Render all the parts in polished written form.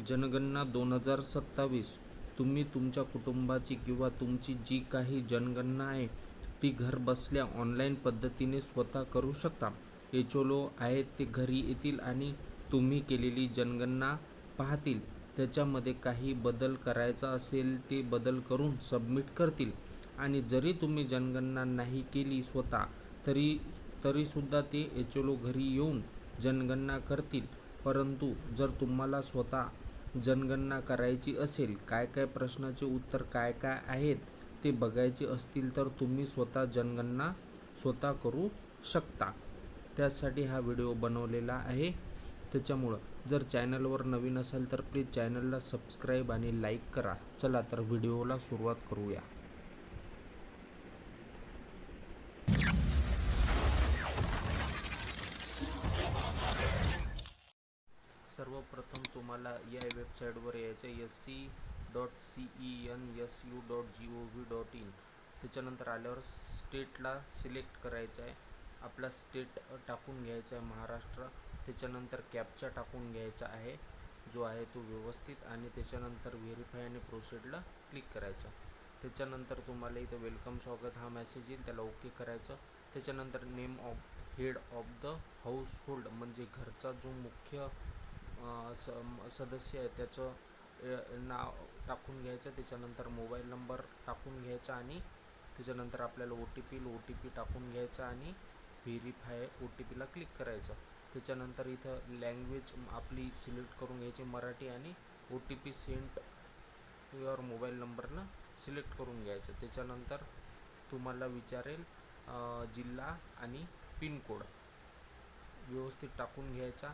जनगणना 2027. तुम्ही तुमच्या कुटुंबाची किंवा तुमची जी काही जनगणना आहे ती घर बसल्या ऑनलाईन पद्धतीने स्वतः करू शकता. एचओलो आहेत ते घरी येतील आणि तुम्ही केलेली जनगणना पाहतील. त्याच्यामध्ये काही बदल करायचा असेल ते बदल करून सबमिट करतील. आणि जरी तुम्ही जनगणना नाही केली स्वतः तरीसुद्धा ते एचओलो घरी येऊन जनगणना करतील. परंतु जर तुम्हाला स्वतः जनगणना करायची असेल, काय काय प्रश्नाचे उत्तर काय काय आहेत ते बघायचे असतील तर तुम्ही स्वतः जनगणना स्वतः करू शकता. त्यासाठी हा व्हिडिओ बनवलेला आहे. त्याच्यामुळं जर चॅनलवर नवीन असाल तर प्लीज चॅनलला सबस्क्राईब आणि लाईक करा. चला तर व्हिडिओला सुरुवात करूया. सर्वप्रथम तुम्हाला या वेबसाईटवर यायचं sc.censU.gov.in. त्याच्यानंतर आल्यावर स्टेटला सिलेक्ट करायचं आहे. आपला स्टेट टाकून घ्यायचा आहे महाराष्ट्र. त्याच्यानंतर कॅप्चा टाकून घ्यायचा आहे जो आहे तो व्यवस्थित, आणि त्याच्यानंतर व्हेरीफाय आणि प्रोसीडला क्लिक करायचं. त्याच्यानंतर तुम्हाला इथं वेलकम स्वागत हा मेसेज येईल, त्याला ओके करायचं. त्याच्यानंतर name of head of the household म्हणजे घरचा जो मुख्य सदस्य आहे त्याचं नाव टाकून घ्यायचं. त्याच्यानंतर मोबाईल नंबर टाकून घ्यायचा आणि त्याच्यानंतर आपल्याला ओ टी पी टाकून घ्यायचा आणि व्हेरीफाय OTPला क्लिक करायचं. त्याच्यानंतर इथं लँग्वेज आपली सिलेक्ट करून घ्यायची मराठी, आणि OTP सेंट युअर मोबाईल नंबरनं सिलेक्ट करून घ्यायचं. त्याच्यानंतर तुम्हाला विचारेल जिल्हा आणि पिनकोड व्यवस्थित टाकून घ्यायचा.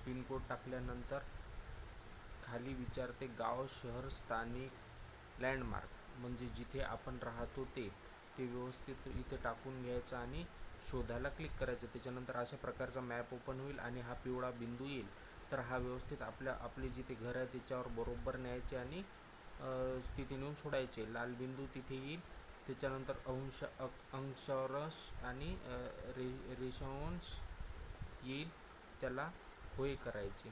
पिनकोड टाकल्यानंतर खाली विचारते गाव, शहर, स्थानिक, लँडमार्क म्हणजे जिथे आपण राहतो ते व्यवस्थित इथे टाकून घ्यायचं आणि शोधायला क्लिक करायचं. त्याच्यानंतर अशा प्रकारचा मॅप ओपन होईल आणि हा पिवळा बिंदू येईल. तर हा व्यवस्थित आपले जिथे घर आहे त्याच्यावर बरोबर न्यायचे आणि तिथे नेऊन सोडायचे. लाल बिंदू तिथे येईल. त्याच्यानंतर अंशांश आणि रेषांश येईल, त्याला होय करायचे.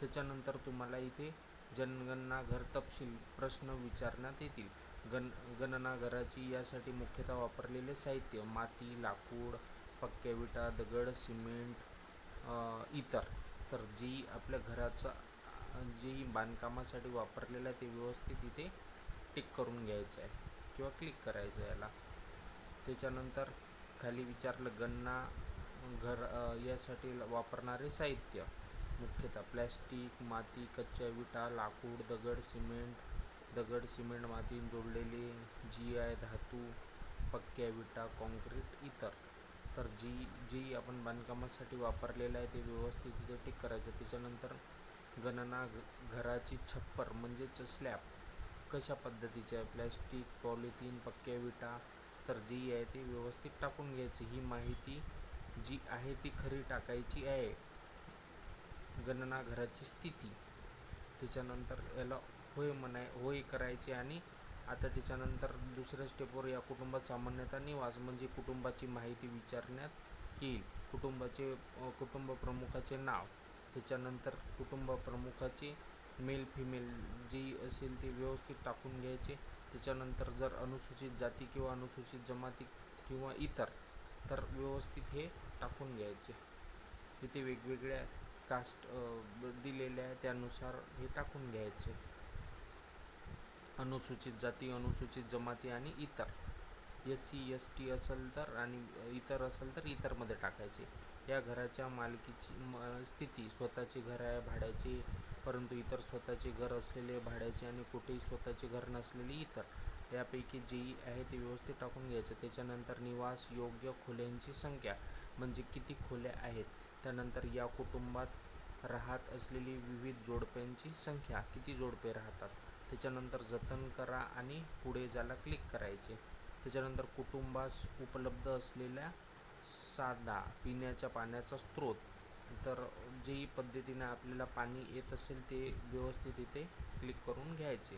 त्याच्यानंतर तुम्हाला इथे जनगणना घर तपशील प्रश्न विचारण्यात येतील. गणना घराची यासाठी मुख्यतः वापरलेले साहित्य माती, लाकूड, पक्क्या विटा, दगड, सिमेंट, इतर. तर जी आपल्या घराचं जी बांधकामासाठी वापरलेलं आहे ते व्यवस्थित इथे टिक करून घ्यायचं आहे किंवा क्लिक करायचं आहे याला. त्याच्यानंतर खाली विचारलं गणना घर यासाठी वापरणारे साहित्य मुख्यतः प्लॅस्टिक, माती, कच्च्या विटा, लाकूड, दगड, सिमेंट मातीने जोडलेले, GI धातू, पक्क्या विटा, कॉन्क्रीट, इतर. तर जी आपण बांधकामासाठी वापरलेलं आहे ते व्यवस्थित इथे टिक करायचं. त्याच्यानंतर गणना घराची छप्पर म्हणजेच स्लॅब कशा पद्धतीचे आहे, प्लॅस्टिक, पॉलिथिन, पक्क्या विटा, तर जी आहे ती व्यवस्थित टाकून घ्यायची. ही माहिती जी आहे ती खरी टाकायची आहे. गणना घराची स्थिती, त्याच्यानंतर याला होय करायचे. आणि आता त्याच्यानंतर दुसऱ्या स्टेपवर या कुटुंबात सामान्यतः निवास म्हणजे कुटुंबाची माहिती विचारण्यात येईल. कुटुंब प्रमुखाचे नाव, त्याच्यानंतर कुटुंब प्रमुखाचे मेल फिमेल जी असेल ते व्यवस्थित टाकून घ्यायचे. त्याच्यानंतर जर अनुसूचित जाती किंवा अनुसूचित जमाती किंवा इतर तर व्यवस्थित हे टाकून घ्यायचे. इथे वेगवेगळ्या कास्ट दिलेल्या आहे त्यानुसार हे टाकून घ्यायचे. अनुसूचित जाती, अनुसूचित जमाती आणि इतर. SC ST असेल तर आणि इतर असेल तर इतरमध्ये टाकायचे. या घराच्या मालकीची स्थिती स्वतःचे घर आहे, भाड्याचे, परंतु इतर स्वतःचे घर असलेले, भाड्याचे आणि कुठेही स्वतःचे घर नसलेले इतर. यापैकी जे आहे ते व्यवस्थित टाकून घ्यायचं. त्याच्यानंतर निवास योग्य खोल्यांची संख्या म्हणजे किती खोल्या आहेत. त्यानंतर या कुटुंबात राहत असलेली विविध जोडप्यांची संख्या, किती जोडपे राहतात. त्याच्यानंतर जतन करा आणि पुढे जायला क्लिक करायचे. त्याच्यानंतर कुटुंबास उपलब्ध असलेल्या साधा पिण्याच्या पाण्याचा स्रोत, तर जेही पद्धतीने आपल्याला पाणी येत असेल ते व्यवस्थित इथे क्लिक करून घ्यायचे.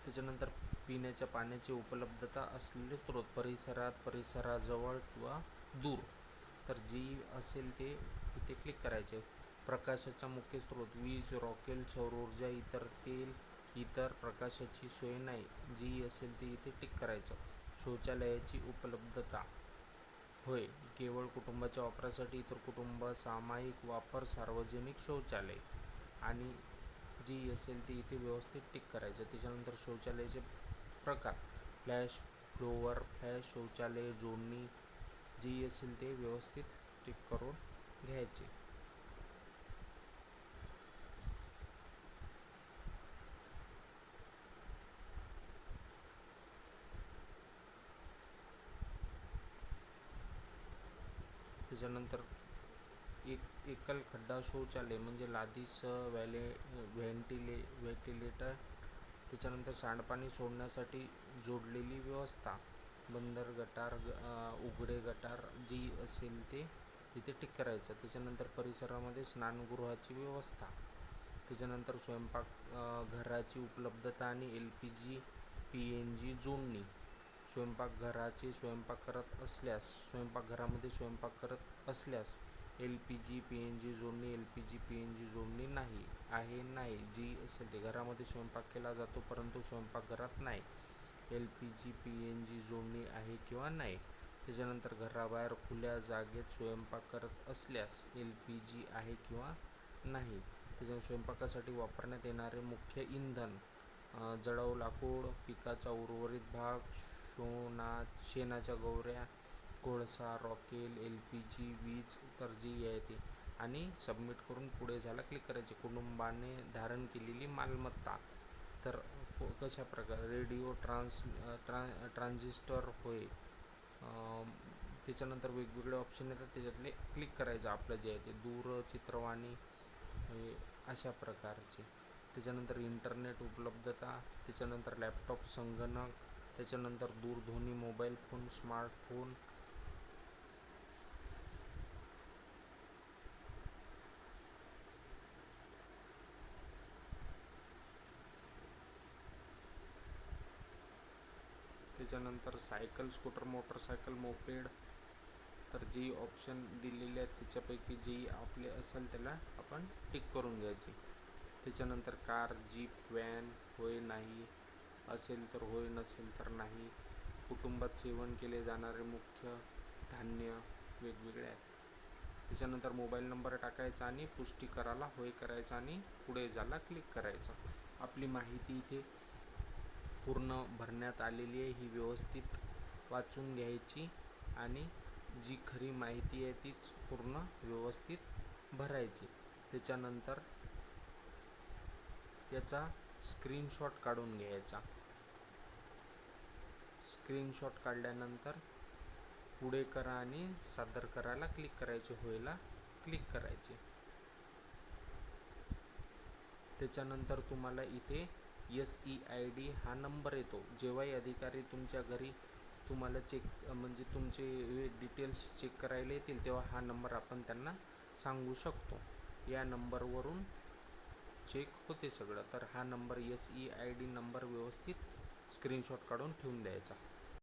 त्याच्यानंतर पिण्याच्या पाण्याची उपलब्धता असलेले स्रोत परिसराजवळ किंवा दूर, तर जी असेल ते इथे क्लिक करायचे. प्रकाशाचा मुख्य स्रोत वीज, रॉकेल, सौर ऊर्जा, इतर प्रकाशाची सोय नाही, जी असेल ते इथे टिक करायचं. शौचालयाची उपलब्धता होय, केवळ कुटुंबाच्या वापरासाठी, इतर कुटुंब, सामायिक वापर, सार्वजनिक शौचालय, आणि जी असेल ती इथे व्यवस्थित टिक करायचं. त्याच्यानंतर शौचालयाचे प्रकार फ्लॅश, फ्लोअर फ्लॅश, शौचालय जोडणी, जी असेल ते व्यवस्थित टिक करून घ्यायचे. त्याच्यानंतर एकल खड्डा शौचालय म्हणजे लादीसह व्हेंटिलेटर. त्याच्यानंतर सांडपाणी सोडण्यासाठी जोडलेली व्यवस्था, बंदर गटार, उघडे गटार, जी असेल ते इथे टिक करायचं. त्याच्यानंतर परिसरामध्ये स्नानगृहाची व्यवस्था. त्याच्यानंतर घराची उपलब्धता आणि LPG PNG जोडणी. स्वयंपाकघरामध्ये स्वयंपाक करत असल्यास LPG PNG जोडणी, LPG PNG जोडणी नाही, जी असेल ते घरामध्ये स्वयंपाक केला जातो परंतु स्वयंपाकघरात नाही, LPG PNG जोडणी आहे किंवा नाही. त्याच्यानंतर घराबाहेर खुल्या जागेत स्वयंपाक करत असल्यास LPG आहे किंवा नाही. त्याच्यानंतर स्वयंपाकासाठी वापरण्यात येणारे मुख्य इंधन जळाऊ लाकूड, पिकाचा उर्वरित भाग, शेणाच्या गोवऱ्या, कोळसा, रॉकेल, LPG, वीज, तर जी आहे ती, आणि सबमिट करून पुढे झाला क्लिक करायचे. कुटुंबाने धारण केलेली मालमत्ता, तर कशा प्रकारे रेडिओ, ट्रान्झिस्टर होय. त्याच्यानंतर वेगवेगळे ऑप्शन येतात, त्याच्यातले क्लिक करायचं आपलं जे आहे ते. दूरचित्रवाणी अशा प्रकारचे. त्याच्यानंतर इंटरनेट उपलब्धता, त्याच्यानंतर लॅपटॉप, संगणक, त्याच्यानंतर दूरध्वनी, मोबाईल फोन, स्मार्टफोन. त्याच्यानंतर सायकल, स्कूटर, मोटरसायकल, मोपेड, तर जी ऑप्शन दिलेले आहेत त्याच्यापैकी जी आपले असेल त्याला आपण टिक करून घ्यायची. त्याच्यानंतर कार, जीप, व्हॅन, होय नाही असेल तर होय, नसेल तर नाही. कुटुंबात सेवन केले जाणारे मुख्य धान्य वेगवेगळे आहेत. त्याच्यानंतर मोबाईल नंबर टाकायचा आणि पुष्टी करायला होय करायचा आणि पुढे जायला क्लिक करायचं. आपली माहिती इथे पूर्ण भरण्यात आलेली आहे, ही व्यवस्थित वाचून घ्यायची आणि जी खरी माहिती आहे तीच पूर्ण व्यवस्थित भरायची. त्याच्यानंतर याचा स्क्रीनशॉट काढून घ्यायचा. स्क्रीनशॉट काढल्यानंतर पुढे करा आणि सादर करायला क्लिक करायचे, होयला क्लिक करायचे. त्याच्यानंतर तुम्हाला इथे SEID हा नंबर येतो. जेव्हाही अधिकारी तुमच्या घरी तुम्हाला म्हणजे तुमचे डिटेल्स चेक करायला येतील तेव्हा हा नंबर आपण त्यांना सांगू शकतो. या नंबरवरून चेक होते सगळं. तर हा नंबर SEID नंबर व्यवस्थित स्क्रीनशॉट काढून ठेवून द्यायचा.